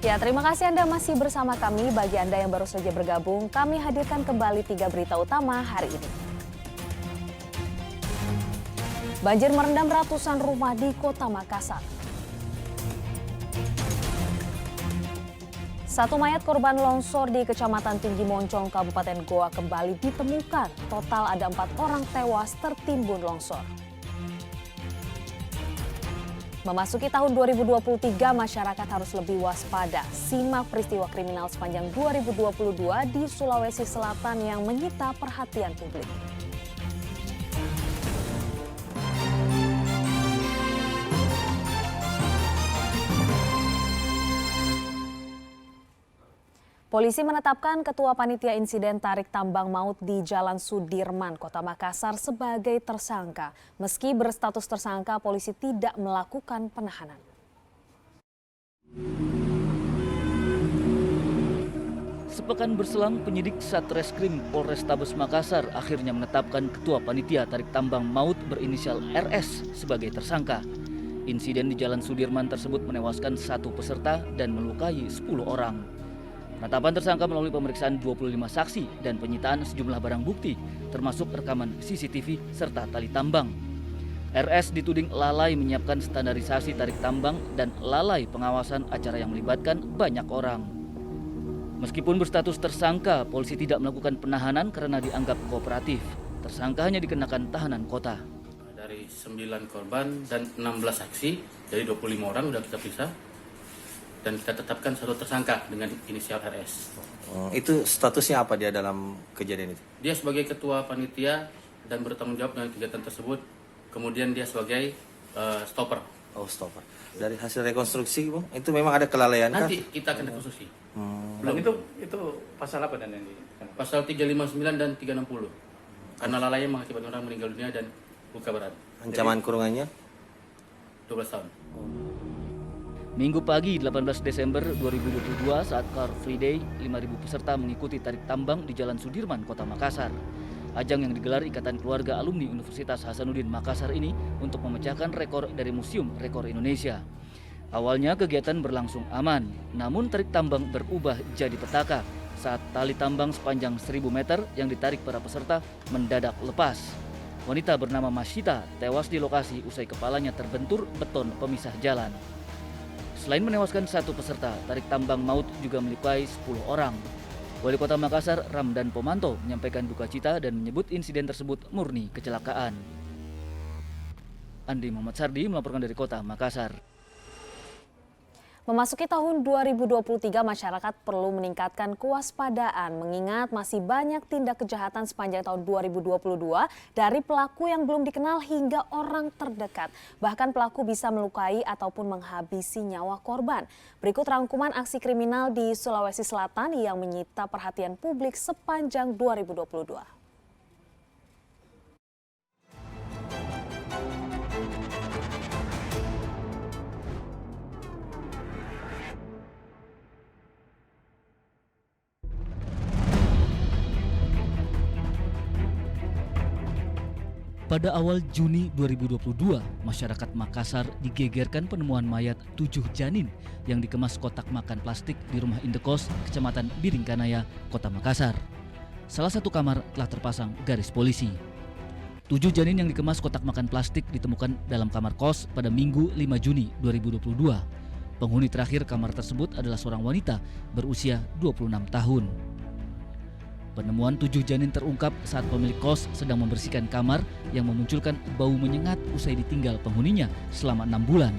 Ya, terima kasih Anda masih bersama kami. Bagi Anda yang baru saja bergabung, kami hadirkan kembali 3 berita utama hari ini. Banjir merendam ratusan rumah di Kota Makassar. Satu mayat korban longsor di Kecamatan Tinggi Moncong, Kabupaten Goa kembali ditemukan. Total ada 4 orang tewas tertimbun longsor. Memasuki tahun 2023, masyarakat harus lebih waspada. Simak peristiwa kriminal sepanjang 2022 di Sulawesi Selatan yang menyita perhatian publik. Polisi menetapkan Ketua Panitia Insiden Tarik Tambang Maut di Jalan Sudirman, Kota Makassar sebagai tersangka. Meski berstatus tersangka, polisi tidak melakukan penahanan. Sepekan berselang, penyidik Satreskrim Polrestabes Makassar akhirnya menetapkan Ketua Panitia Tarik Tambang Maut berinisial RS sebagai tersangka. Insiden di Jalan Sudirman tersebut menewaskan 1 peserta dan melukai 10 orang. Penetapan tersangka melalui pemeriksaan 25 saksi dan penyitaan sejumlah barang bukti, termasuk rekaman CCTV serta tali tambang. RS dituding lalai menyiapkan standarisasi tarik tambang dan lalai pengawasan acara yang melibatkan banyak orang. Meskipun berstatus tersangka, polisi tidak melakukan penahanan karena dianggap kooperatif. Tersangka hanya dikenakan tahanan kota. Dari 9 korban dan 16 saksi, dari 25 orang sudah kita periksa. Dan kita tetapkan 1 tersangka dengan inisial RS. Itu statusnya apa dia dalam kejadian itu? Dia sebagai ketua panitia dan bertanggung jawab dengan kegiatan tersebut. Kemudian dia sebagai stopper. Oh, stopper. Dari hasil rekonstruksi, Bang, itu memang ada kelalaian kah? Nanti kita akan rekonstruksi. Dan itu pasal apa dan yang Pasal 359 dan 360. Karena lalai mengakibatkan orang meninggal dunia dan luka berat. Ancaman kurungannya? 12 tahun. Minggu pagi 18 Desember 2022 saat Car Free Day, 5.000 peserta mengikuti tarik tambang di Jalan Sudirman, Kota Makassar. Ajang yang digelar Ikatan Keluarga Alumni Universitas Hasanuddin Makassar ini untuk memecahkan rekor dari Museum Rekor Indonesia. Awalnya kegiatan berlangsung aman, namun tarik tambang berubah jadi petaka saat tali tambang sepanjang 1.000 meter yang ditarik para peserta mendadak lepas. Wanita bernama Masita tewas di lokasi usai kepalanya terbentur beton pemisah jalan. Selain menewaskan 1 peserta, tarik tambang maut juga melukai 10 orang. Wali Kota Makassar, Ramdan Pomanto, menyampaikan duka cita dan menyebut insiden tersebut murni kecelakaan. Andi Muhammad Sardi melaporkan dari Kota Makassar. Memasuki tahun 2023, masyarakat perlu meningkatkan kewaspadaan mengingat masih banyak tindak kejahatan sepanjang tahun 2022 dari pelaku yang belum dikenal hingga orang terdekat. Bahkan pelaku bisa melukai ataupun menghabisi nyawa korban. Berikut rangkuman aksi kriminal di Sulawesi Selatan yang menyita perhatian publik sepanjang 2022. Pada awal Juni 2022, masyarakat Makassar digegerkan penemuan mayat 7 janin yang dikemas kotak makan plastik di rumah indekos Kecamatan Biringkanaya, Kota Makassar. Salah satu kamar telah terpasang garis polisi. 7 janin yang dikemas kotak makan plastik ditemukan dalam kamar kos pada Minggu 5 Juni 2022. Penghuni terakhir kamar tersebut adalah seorang wanita berusia 26 tahun. Penemuan 7 janin terungkap saat pemilik kos sedang membersihkan kamar yang memunculkan bau menyengat usai ditinggal penghuninya selama 6 bulan.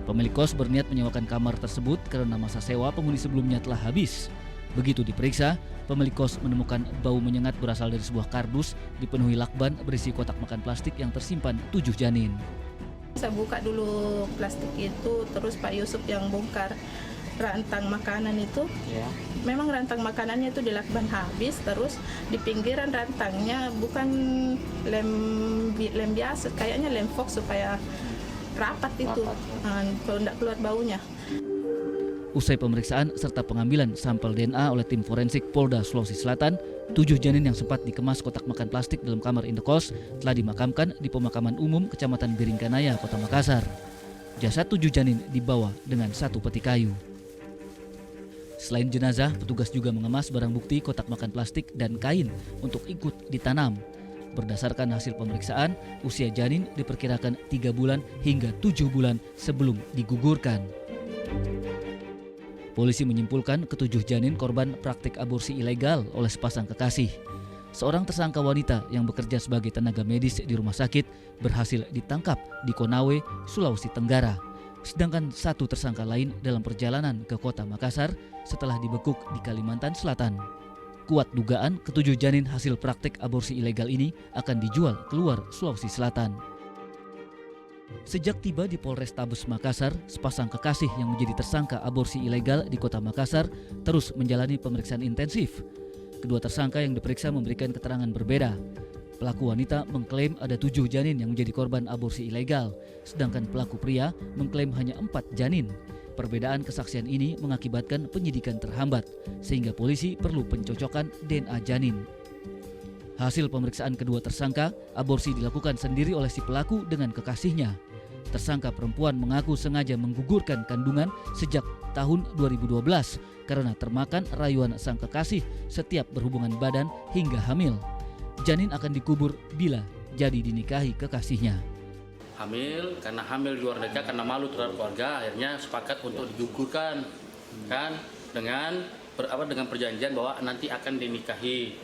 Pemilik kos berniat menyewakan kamar tersebut karena masa sewa penghuni sebelumnya telah habis. Begitu diperiksa, pemilik kos menemukan bau menyengat berasal dari sebuah kardus dipenuhi lakban berisi kotak makan plastik yang tersimpan 7 janin. Saya buka dulu plastik itu, terus Pak Yusuf yang bongkar rantang makanan itu. Memang rantang makanannya itu di lakban habis, terus di pinggiran rantangnya bukan lem biasa, kayaknya lem fox supaya rapat itu, kalau tidak keluar baunya. Usai pemeriksaan serta pengambilan sampel DNA oleh tim forensik Polda Sulawesi Selatan, 7 janin yang sempat dikemas kotak makan plastik dalam kamar indekos telah dimakamkan di pemakaman umum Kecamatan Biringkanaya, Kota Makassar. Jasad 7 janin dibawa dengan 1 peti kayu. Selain jenazah, petugas juga mengemas barang bukti kotak makan plastik dan kain untuk ikut ditanam. Berdasarkan hasil pemeriksaan, usia janin diperkirakan 3 bulan hingga 7 bulan sebelum digugurkan. Polisi menyimpulkan ketujuh janin korban praktik aborsi ilegal oleh sepasang kekasih. Seorang tersangka wanita yang bekerja sebagai tenaga medis di rumah sakit berhasil ditangkap di Konawe, Sulawesi Tenggara. Sedangkan satu tersangka lain dalam perjalanan ke kota Makassar setelah dibekuk di Kalimantan Selatan. Kuat dugaan ketujuh janin hasil praktik aborsi ilegal ini akan dijual keluar Sulawesi Selatan. Sejak tiba di Polrestabes Makassar, sepasang kekasih yang menjadi tersangka aborsi ilegal di kota Makassar terus menjalani pemeriksaan intensif. Kedua tersangka yang diperiksa memberikan keterangan berbeda. Pelaku wanita mengklaim ada 7 janin yang menjadi korban aborsi ilegal, sedangkan pelaku pria mengklaim hanya 4 janin. Perbedaan kesaksian ini mengakibatkan penyidikan terhambat, sehingga polisi perlu pencocokan DNA janin. Hasil pemeriksaan kedua tersangka, aborsi dilakukan sendiri oleh si pelaku dengan kekasihnya. Tersangka perempuan mengaku sengaja menggugurkan kandungan sejak tahun 2012 karena termakan rayuan sang kekasih setiap berhubungan badan hingga hamil. Janin akan dikubur bila jadi dinikahi kekasihnya. Hamil, karena hamil di luar nikah, karena malu terhadap keluarga, akhirnya sepakat untuk digugurkan, kan, dengan perjanjian bahwa nanti akan dinikahi.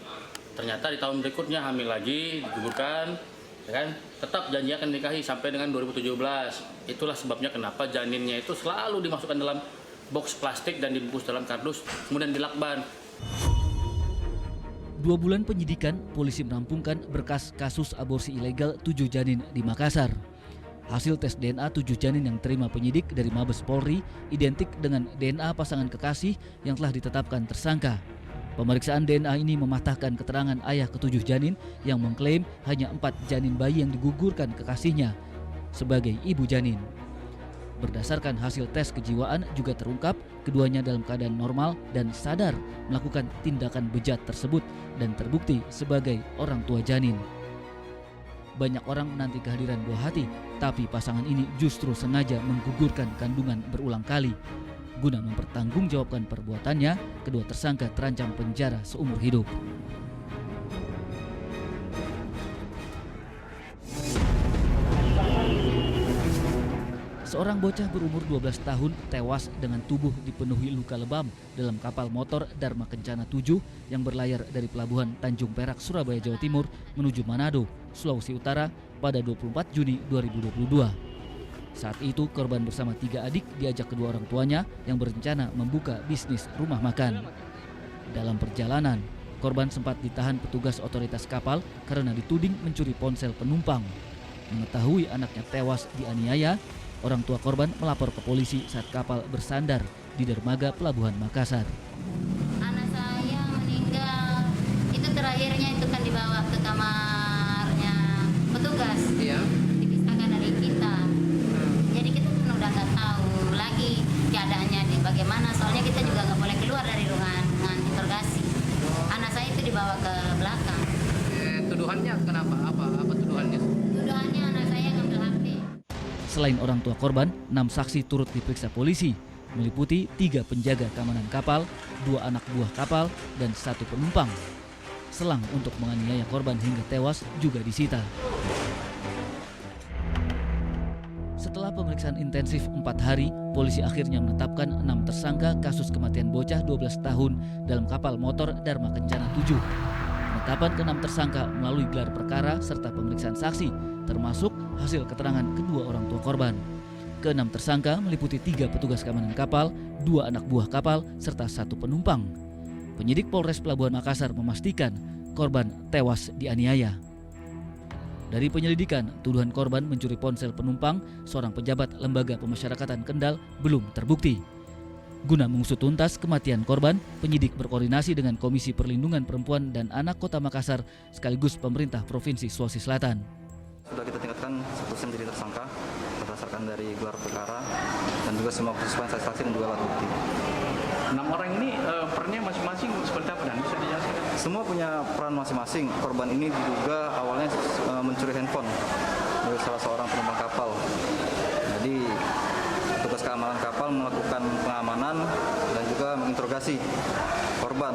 Ternyata di tahun berikutnya hamil lagi, digugurkan, ya kan, tetap janji akan dinikahi sampai dengan 2017. Itulah sebabnya kenapa janinnya itu selalu dimasukkan dalam box plastik dan dibungkus dalam kardus, kemudian dilakban. 2 bulan penyidikan, polisi merampungkan berkas kasus aborsi ilegal 7 janin di Makassar. Hasil tes DNA 7 janin yang terima penyidik dari Mabes Polri identik dengan DNA pasangan kekasih yang telah ditetapkan tersangka. Pemeriksaan DNA ini mematahkan keterangan ayah ketujuh janin yang mengklaim hanya 4 janin bayi yang digugurkan kekasihnya sebagai ibu janin. Berdasarkan hasil tes kejiwaan juga terungkap keduanya dalam keadaan normal dan sadar melakukan tindakan bejat tersebut dan terbukti sebagai orang tua janin. Banyak orang menanti kehadiran buah hati, tapi pasangan ini justru sengaja menggugurkan kandungan berulang kali. Guna mempertanggungjawabkan perbuatannya, kedua tersangka terancam penjara seumur hidup. Seorang bocah berumur 12 tahun tewas dengan tubuh dipenuhi luka lebam dalam kapal motor Dharma Kencana 7 yang berlayar dari pelabuhan Tanjung Perak, Surabaya, Jawa Timur menuju Manado, Sulawesi Utara pada 24 Juni 2022. Saat itu korban bersama 3 adik diajak kedua orang tuanya yang berencana membuka bisnis rumah makan. Dalam perjalanan, korban sempat ditahan petugas otoritas kapal karena dituding mencuri ponsel penumpang. Mengetahui anaknya tewas dianiaya, orang tua korban melapor ke polisi saat kapal bersandar di dermaga Pelabuhan Makassar. Anak saya meninggal, itu terakhirnya itu kan dibawa ke kamarnya petugas, dipisahkan dari kita. Jadi kita kan udah nggak tahu lagi keadaannya di bagaimana, soalnya kita juga nggak boleh keluar dari ruangan interogasi. Anak saya itu dibawa ke belakang. Tuduhannya kenapa? Apa tuduhannya? Tuduhannya anak saya ngambil HP. Selain orang tua korban, 6 saksi turut diperiksa polisi, meliputi 3 penjaga keamanan kapal, 2 anak buah kapal, dan 1 penumpang. Selang untuk menganiaya korban hingga tewas juga disita. Setelah pemeriksaan intensif 4 hari, polisi akhirnya menetapkan 6 tersangka kasus kematian bocah 12 tahun dalam kapal motor Dharma Kencana 7. Penetapan ke-6 tersangka melalui gelar perkara serta pemeriksaan saksi, termasuk hasil keterangan kedua orang tua korban. Ke-6 tersangka meliputi 3 petugas keamanan kapal, 2 anak buah kapal, serta 1 penumpang. Penyidik Polres Pelabuhan Makassar memastikan korban tewas dianiaya. Dari penyelidikan, tuduhan korban mencuri ponsel penumpang seorang pejabat Lembaga Pemasyarakatan Kendal belum terbukti. Guna mengusut tuntas kematian korban, penyidik berkoordinasi dengan Komisi Perlindungan Perempuan dan Anak Kota Makassar sekaligus pemerintah Provinsi Sulawesi Selatan. Sudah kita tingkatkan statusnya menjadi tersangka berdasarkan dari gelar perkara dan juga semua kesusipan saksi dan juga alat bukti. 6 orang ini perannya masing-masing seperti apa dan bisa dijelaskan? Semua punya peran masing-masing. Korban ini diduga awalnya mencuri handphone dari salah seorang penumpang kapal. Jadi petugas keamanan kapal melakukan pengamanan dan juga juga menginterogasi korban,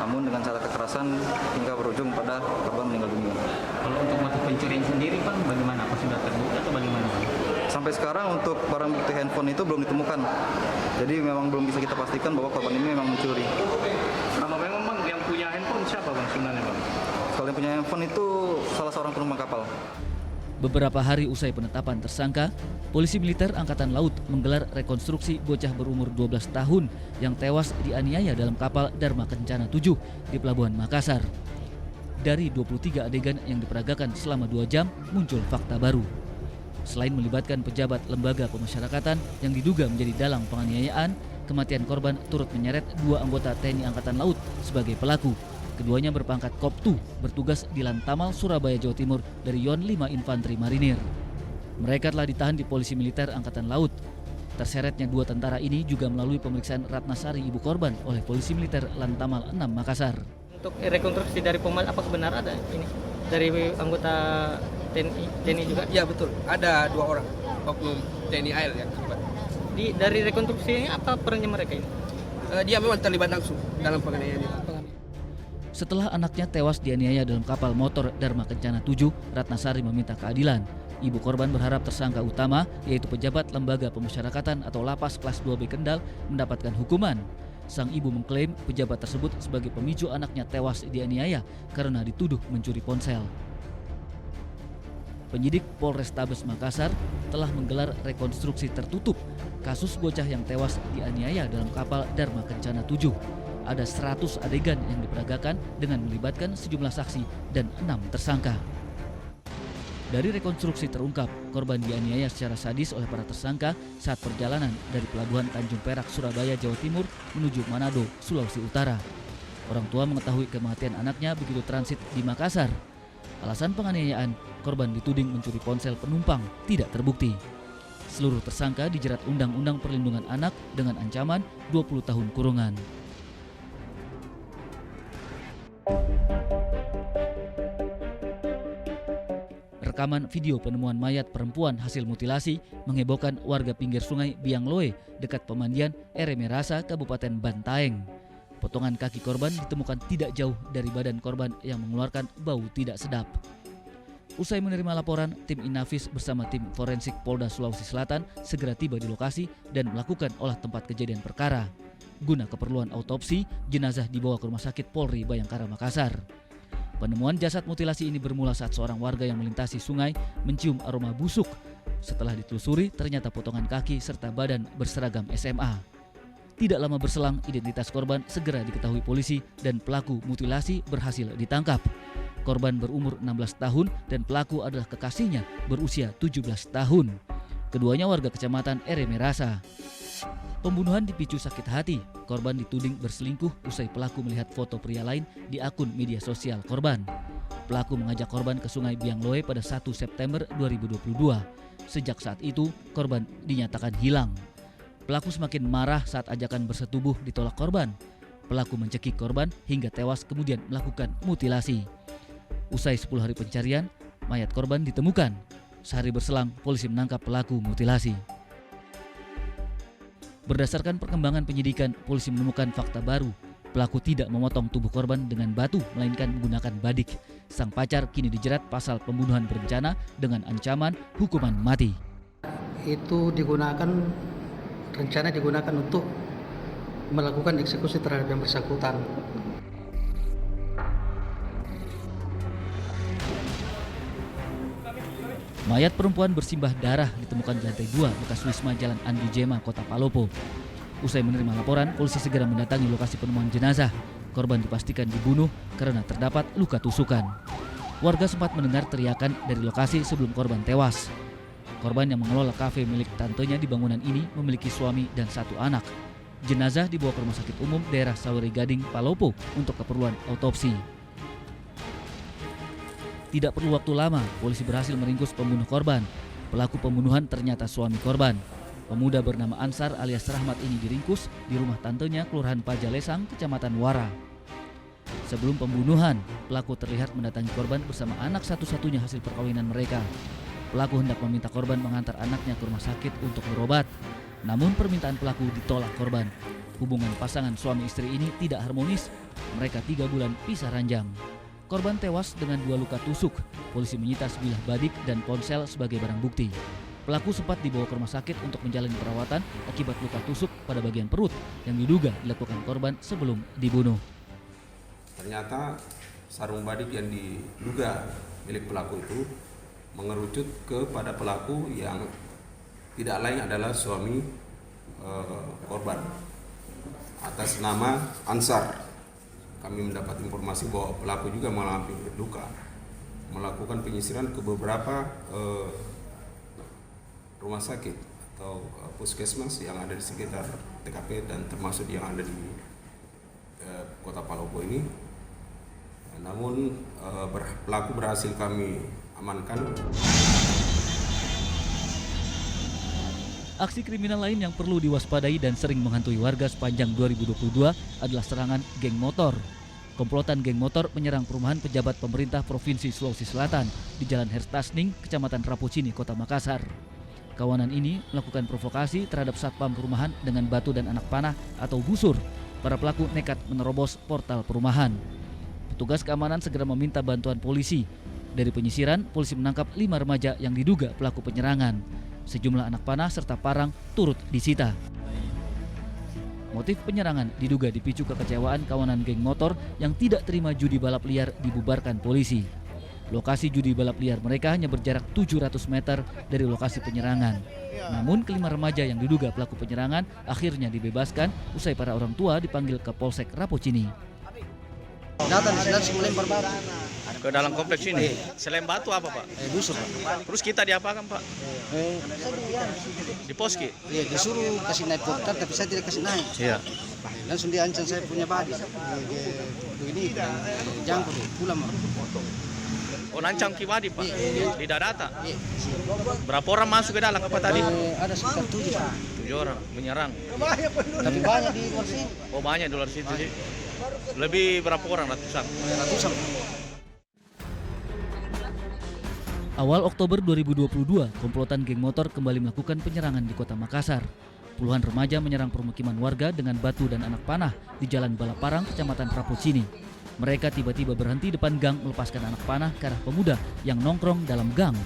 namun dengan cara kekerasan hingga berujung pada korban meninggal dunia. Kalau untuk motif pencurian sendiri Bang, bagaimana? Apa sudah terbukti atau bagaimana Bang? Sampai sekarang untuk barang bukti handphone itu belum ditemukan. Jadi memang belum bisa kita pastikan bahwa korban ini memang mencuri. Kalau memang Bang yang punya handphone siapa Bang sebenarnya Bang? Kalau yang punya handphone itu salah seorang penumpang kapal. Beberapa hari usai penetapan tersangka, polisi militer Angkatan Laut menggelar rekonstruksi bocah berumur 12 tahun yang tewas dianiaya dalam kapal Dharma Kencana 7 di Pelabuhan Makassar. Dari 23 adegan yang diperagakan selama 2 jam, muncul fakta baru. Selain melibatkan pejabat lembaga pemasyarakatan yang diduga menjadi dalang penganiayaan, kematian korban turut menyeret 2 anggota TNI Angkatan Laut sebagai pelaku. Keduanya berpangkat Koptu, bertugas di Lantamal, Surabaya, Jawa Timur dari Yon 5 Infanteri Marinir. Mereka telah ditahan di Polisi Militer Angkatan Laut. Terseretnya 2 tentara ini juga melalui pemeriksaan Ratnasari ibu korban oleh Polisi Militer Lantamal 6 Makassar. Untuk rekonstruksi dari pemain apakah benar ada ini dari anggota TNI juga? Ya betul, ada 2 orang oknum TNI AL yang terlibat. Dari rekonstruksi apa perannya mereka ini? Dia memang terlibat langsung dalam penganiayaan itu. Setelah anaknya tewas dianiaya dalam kapal motor Dharma Kencana 7, Ratnasari meminta keadilan. Ibu korban berharap tersangka utama, yaitu pejabat lembaga pemasyarakatan atau Lapas kelas 2B Kendal, mendapatkan hukuman. Sang ibu mengklaim pejabat tersebut sebagai pemicu anaknya tewas dianiaya karena dituduh mencuri ponsel. Penyidik Polrestabes Makassar telah menggelar rekonstruksi tertutup kasus bocah yang tewas dianiaya dalam kapal Dharma Kencana 7. Ada 100 adegan yang diperagakan dengan melibatkan sejumlah saksi dan 6 tersangka. Dari rekonstruksi terungkap, korban dianiaya secara sadis oleh para tersangka saat perjalanan dari Pelabuhan Tanjung Perak, Surabaya, Jawa Timur menuju Manado, Sulawesi Utara. Orang tua mengetahui kematian anaknya begitu transit di Makassar. Alasan penganiayaan, korban dituding mencuri ponsel penumpang tidak terbukti. Seluruh tersangka dijerat Undang-Undang Perlindungan Anak dengan ancaman 20 tahun kurungan. Rekaman video penemuan mayat perempuan hasil mutilasi menghebohkan warga pinggir sungai Biangloe dekat pemandian Eremerasa, Kabupaten Bantaeng. Potongan kaki korban ditemukan tidak jauh dari badan korban yang mengeluarkan bau tidak sedap. Usai menerima laporan, tim Inafis bersama tim forensik Polda Sulawesi Selatan segera tiba di lokasi dan melakukan olah tempat kejadian perkara. Guna keperluan autopsi, jenazah dibawa ke Rumah Sakit Polri Bayangkara Makassar. Penemuan jasad mutilasi ini bermula saat seorang warga yang melintasi sungai mencium aroma busuk. Setelah ditelusuri, ternyata potongan kaki serta badan berseragam SMA. Tidak lama berselang, identitas korban segera diketahui polisi dan pelaku mutilasi berhasil ditangkap. Korban berumur 16 tahun dan pelaku adalah kekasihnya berusia 17 tahun. Keduanya warga kecamatan Eremerasa. Pembunuhan dipicu sakit hati. Korban dituding berselingkuh usai pelaku melihat foto pria lain di akun media sosial korban. Pelaku mengajak korban ke Sungai Biangloe pada 1 September 2022. Sejak saat itu, korban dinyatakan hilang. Pelaku semakin marah saat ajakan bersetubuh ditolak korban. Pelaku mencekik korban hingga tewas kemudian melakukan mutilasi. Usai 10 hari pencarian, mayat korban ditemukan. Sehari berselang, polisi menangkap pelaku mutilasi. Berdasarkan perkembangan penyidikan, polisi menemukan fakta baru. Pelaku tidak memotong tubuh korban dengan batu, melainkan menggunakan badik. Sang pacar kini dijerat pasal pembunuhan berencana dengan ancaman hukuman mati. Itu rencana digunakan untuk melakukan eksekusi terhadap yang bersangkutan. Mayat perempuan bersimbah darah ditemukan di lantai 2 bekas Wisma Jalan Andi Jema, Kota Palopo. Usai menerima laporan, polisi segera mendatangi lokasi penemuan jenazah. Korban dipastikan dibunuh karena terdapat luka tusukan. Warga sempat mendengar teriakan dari lokasi sebelum korban tewas. Korban yang mengelola kafe milik tantenya di bangunan ini memiliki suami dan 1 anak. Jenazah dibawa ke Rumah Sakit Umum Daerah Saweri Gading, Palopo untuk keperluan autopsi. Tidak perlu waktu lama, polisi berhasil meringkus pembunuh korban. Pelaku pembunuhan ternyata suami korban. Pemuda bernama Ansar alias Rahmat ini diringkus di rumah tantenya Kelurahan Pajalesang, Kecamatan Wara. Sebelum pembunuhan, pelaku terlihat mendatangi korban bersama anak satu-satunya hasil perkawinan mereka. Pelaku hendak meminta korban mengantar anaknya ke rumah sakit untuk berobat. Namun permintaan pelaku ditolak korban. Hubungan pasangan suami istri ini tidak harmonis. Mereka 3 bulan pisah ranjang. Korban tewas dengan 2 luka tusuk. Polisi menyita sebilah badik dan ponsel sebagai barang bukti. Pelaku sempat dibawa ke rumah sakit untuk menjalani perawatan akibat luka tusuk pada bagian perut yang diduga dilakukan korban sebelum dibunuh. Ternyata sarung badik yang diduga milik pelaku itu mengerucut kepada pelaku yang tidak lain adalah suami korban atas nama Ansar. Kami mendapat informasi bahwa pelaku juga mengalami luka, melakukan penyisiran ke beberapa rumah sakit atau puskesmas yang ada di sekitar TKP dan termasuk yang ada di Kota Palopo ini. Namun pelaku berhasil kami amankan. Aksi kriminal lain yang perlu diwaspadai dan sering menghantui warga sepanjang 2022 adalah serangan geng motor. Komplotan geng motor menyerang perumahan pejabat pemerintah Provinsi Sulawesi Selatan di Jalan Herstasning, Kecamatan Rapocini, Kota Makassar. Kawanan ini melakukan provokasi terhadap satpam perumahan dengan batu dan anak panah atau busur. Para pelaku nekat menerobos portal perumahan. Petugas keamanan segera meminta bantuan polisi. Dari penyisiran, polisi menangkap 5 remaja yang diduga pelaku penyerangan. Sejumlah anak panah serta parang turut disita. Motif penyerangan diduga dipicu kekecewaan kawanan geng motor yang tidak terima judi balap liar dibubarkan polisi. Lokasi judi balap liar mereka hanya berjarak 700 meter dari lokasi penyerangan. Namun kelima remaja yang diduga pelaku penyerangan akhirnya dibebaskan usai para orang tua dipanggil ke Polsek Rapocini. Datang di sini melempar batu. Ke dalam kompleks ini. Selain batu apa, Pak? Busur. Terus kita diapakan, Pak? Di poski? Iya, disuruh kasih naik portal tapi saya tidak kasih naik. Iya. Langsung diancam saya punya badik. Begini, jangkut, pulang. Oh, nancam Kibadi, Pak? Di Dadata? Iya. Berapa orang masuk ke dalam apa tadi? Ada sekitar 7. 7 orang menyerang. Tapi banyak di luar sini. Oh, banyak di luar situ sih. Lebih berapa orang? Ratusan? Ratusan. Awal Oktober 2022, komplotan geng motor kembali melakukan penyerangan di Kota Makassar. Puluhan remaja menyerang permukiman warga dengan batu dan anak panah di Jalan Balaparang, Kecamatan Rapocini. Mereka tiba-tiba berhenti depan gang melepaskan anak panah ke arah pemuda yang nongkrong dalam gang.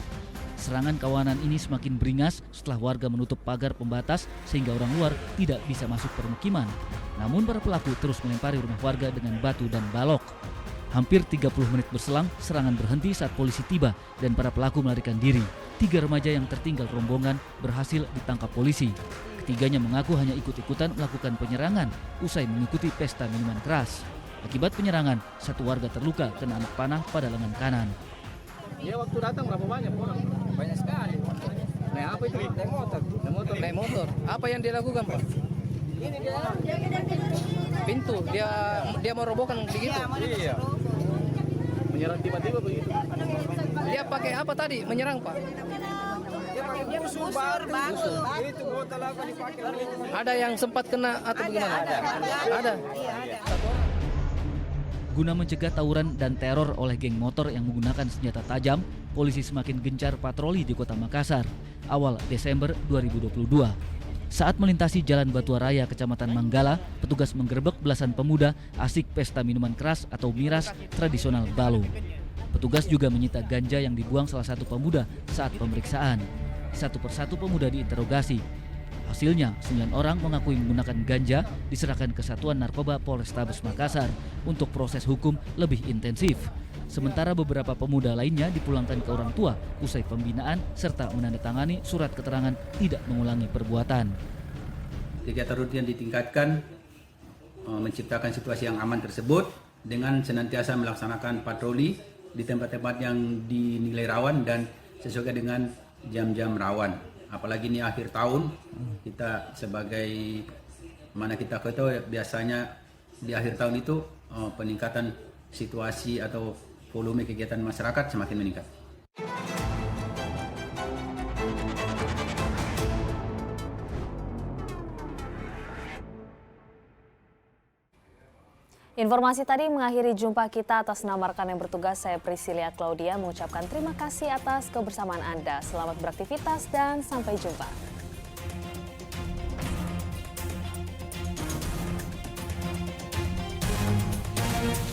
Serangan kawanan ini semakin beringas setelah warga menutup pagar pembatas sehingga orang luar tidak bisa masuk permukiman. Namun para pelaku terus melempari rumah warga dengan batu dan balok. Hampir 30 menit berselang, serangan berhenti saat polisi tiba dan para pelaku melarikan diri. 3 remaja yang tertinggal rombongan berhasil ditangkap polisi. Ketiganya mengaku hanya ikut-ikutan melakukan penyerangan usai mengikuti pesta minuman keras. Akibat penyerangan, 1 warga terluka kena anak panah pada lengan kanan. Dia waktu datang berapa banyak orang? Banyak sekali. Naik apa itu? Naik motor. Naik motor. Apa yang dia lakukan, Pak? Ini dia Pintu. Dia mau robohkan begitu. Iya. Menyerang tiba-tiba begitu. Dia pakai apa tadi? Menyerang, Pak? Dia pakai busur, batu. Itu botol apa dipakai. Ada yang sempat kena atau bagaimana? Ada. Guna mencegah tawuran dan teror oleh geng motor yang menggunakan senjata tajam, polisi semakin gencar patroli di Kota Makassar awal Desember 2022. Saat melintasi Jalan Batuaraya, Kecamatan Manggala, petugas menggerebek belasan pemuda asik pesta minuman keras atau miras tradisional Balo. Petugas juga menyita ganja yang dibuang salah satu pemuda saat pemeriksaan. Satu persatu pemuda diinterogasi. Hasilnya, 9 orang mengakui menggunakan ganja diserahkan ke Satuan Narkoba Polrestabes Makassar untuk proses hukum lebih intensif. Sementara beberapa pemuda lainnya dipulangkan ke orang tua usai pembinaan serta menandatangani surat keterangan tidak mengulangi perbuatan. Kegiatan rutin ditingkatkan, menciptakan situasi yang aman tersebut dengan senantiasa melaksanakan patroli di tempat-tempat yang dinilai rawan dan sesuai dengan jam-jam rawan. Apalagi ini akhir tahun, kita sebagai mana kita ketahui biasanya di akhir tahun itu peningkatan situasi atau volume kegiatan masyarakat semakin meningkat. Informasi tadi mengakhiri jumpa kita. Atas nama rekan yang bertugas, saya Priscilia Claudia mengucapkan terima kasih atas kebersamaan Anda. Selamat beraktivitas dan sampai jumpa. Jakarta.